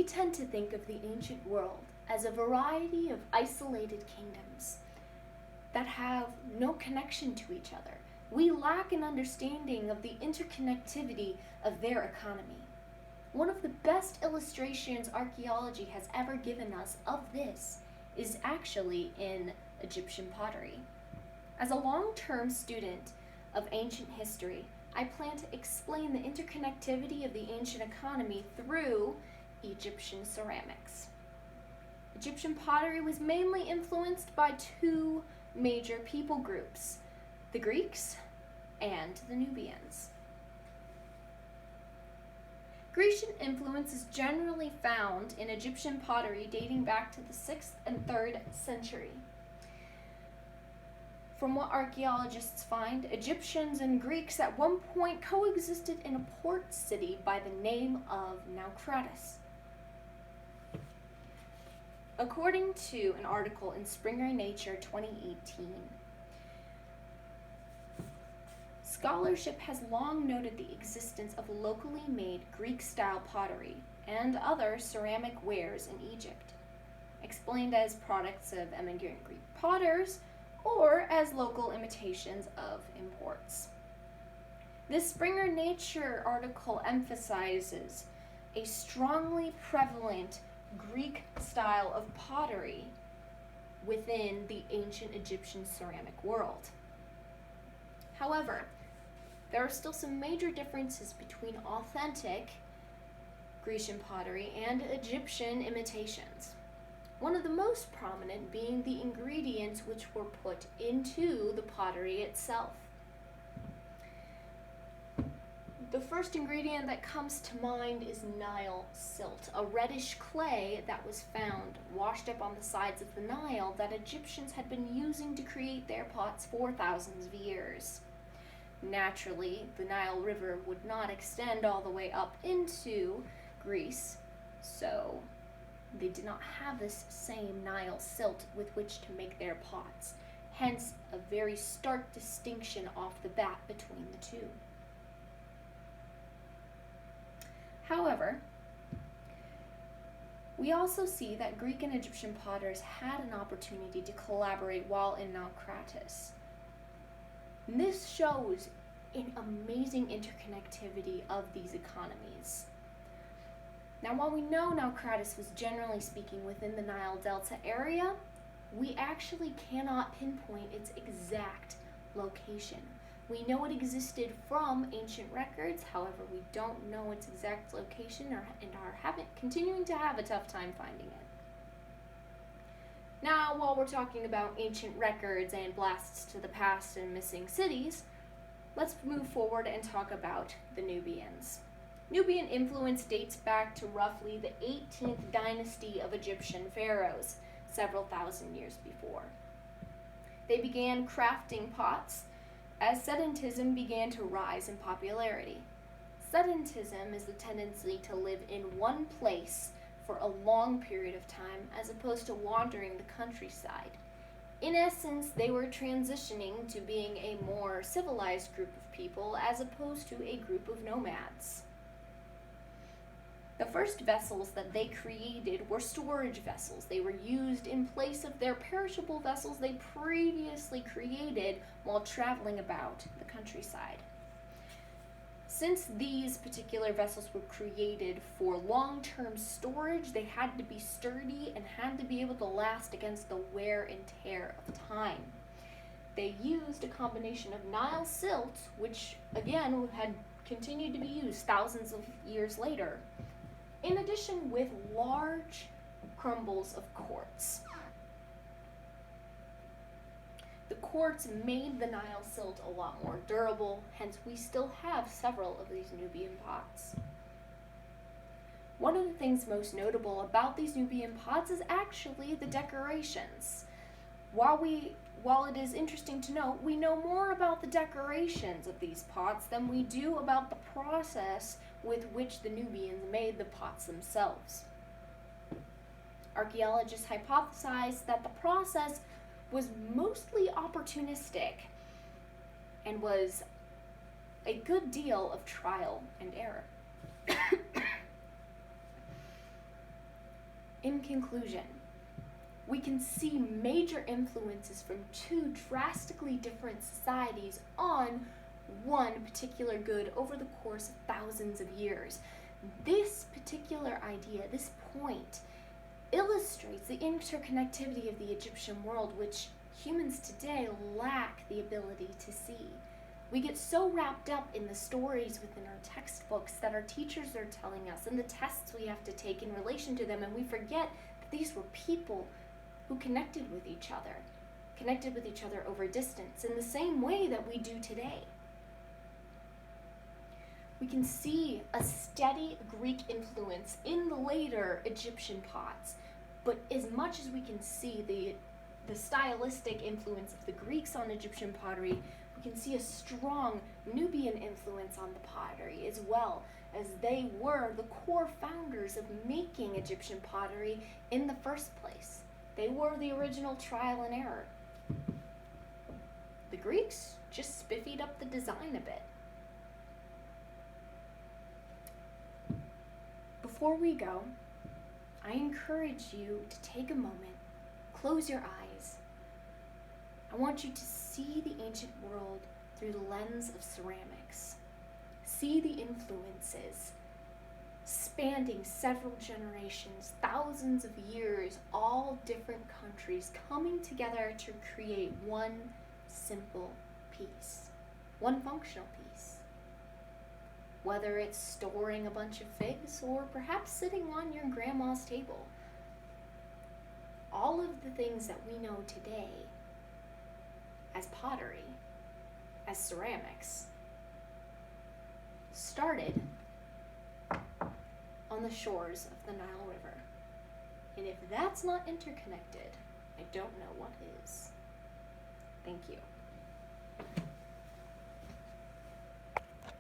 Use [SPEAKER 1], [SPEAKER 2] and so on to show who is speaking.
[SPEAKER 1] We tend to think of the ancient world as a variety of isolated kingdoms that have no connection to each other. We lack an understanding of the interconnectivity of their economy. One of the best illustrations archaeology has ever given us of this is actually in Egyptian pottery. As a long-term student of ancient history, I plan to explain the interconnectivity of the ancient economy through Egyptian ceramics. Egyptian pottery was mainly influenced by two major people groups, the Greeks and the Nubians. Grecian influence is generally found in Egyptian pottery dating back to the 6th and 3rd century. From what archaeologists find, Egyptians and Greeks at one point coexisted in a port city by the name of Naucratis. According to an article in Springer Nature 2018, scholarship has long noted the existence of locally made Greek-style pottery and other ceramic wares in Egypt, explained as products of immigrant Greek potters or as local imitations of imports. This Springer Nature article emphasizes a strongly prevalent Greek style of pottery within the ancient Egyptian ceramic world. However, there are still some major differences between authentic Grecian pottery and Egyptian imitations. One of the most prominent being the ingredients which were put into the pottery itself. The first ingredient that comes to mind is Nile silt, a reddish clay that was found washed up on the sides of the Nile that Egyptians had been using to create their pots for thousands of years. Naturally, the Nile River would not extend all the way up into Greece, so they did not have this same Nile silt with which to make their pots, hence a very stark distinction off the bat between the two. However, we also see that Greek and Egyptian potters had an opportunity to collaborate while in Naucratis. And this shows an amazing interconnectivity of these economies. Now, while we know Naucratis was generally speaking within the Nile Delta area, we actually cannot pinpoint its exact location. We know it existed from ancient records, however, we don't know its exact location and are continuing to have a tough time finding it. Now, while we're talking about ancient records and blasts to the past and missing cities, let's move forward and talk about the Nubians. Nubian influence dates back to roughly the 18th dynasty of Egyptian pharaohs, several thousand years before. They began crafting pots as sedentism began to rise in popularity. Sedentism is the tendency to live in one place for a long period of time as opposed to wandering the countryside. In essence, they were transitioning to being a more civilized group of people as opposed to a group of nomads. The first vessels that they created were storage vessels. They were used in place of their perishable vessels they previously created while traveling about the countryside. Since these particular vessels were created for long-term storage, they had to be sturdy and had to be able to last against the wear and tear of time. They used a combination of Nile silt, which again had continued to be used thousands of years later, in addition with large crumbles of quartz. The quartz made the Nile silt a lot more durable, hence we still have several of these Nubian pots. One of the things most notable about these Nubian pots is actually the decorations. While it is interesting to note, we know more about the decorations of these pots than we do about the process with which the Nubians made the pots themselves. Archaeologists hypothesize that the process was mostly opportunistic and was a good deal of trial and error. In conclusion, we can see major influences from two drastically different societies on one particular good over the course of thousands of years. This particular idea, this point, illustrates the interconnectivity of the Egyptian world, which humans today lack the ability to see. We get so wrapped up in the stories within our textbooks that our teachers are telling us and the tests we have to take in relation to them, and we forget that these were people who connected with each other over distance in the same way that we do today. We can see a steady Greek influence in the later Egyptian pots, but as much as we can see the stylistic influence of the Greeks on Egyptian pottery, we can see a strong Nubian influence on the pottery as well, as they were the core founders of making Egyptian pottery in the first place. They were the original trial and error. The Greeks just spiffied up the design a bit. Before we go, I encourage you to take a moment, close your eyes. I want you to see the ancient world through the lens of ceramics. See the influences spanning several generations, thousands of years, all different countries coming together to create one simple piece, one functional piece. Whether it's storing a bunch of figs or perhaps sitting on your grandma's table. All of the things that we know today as pottery, as ceramics, started on the shores of the Nile River. And if that's not interconnected, I don't know what is. Thank you.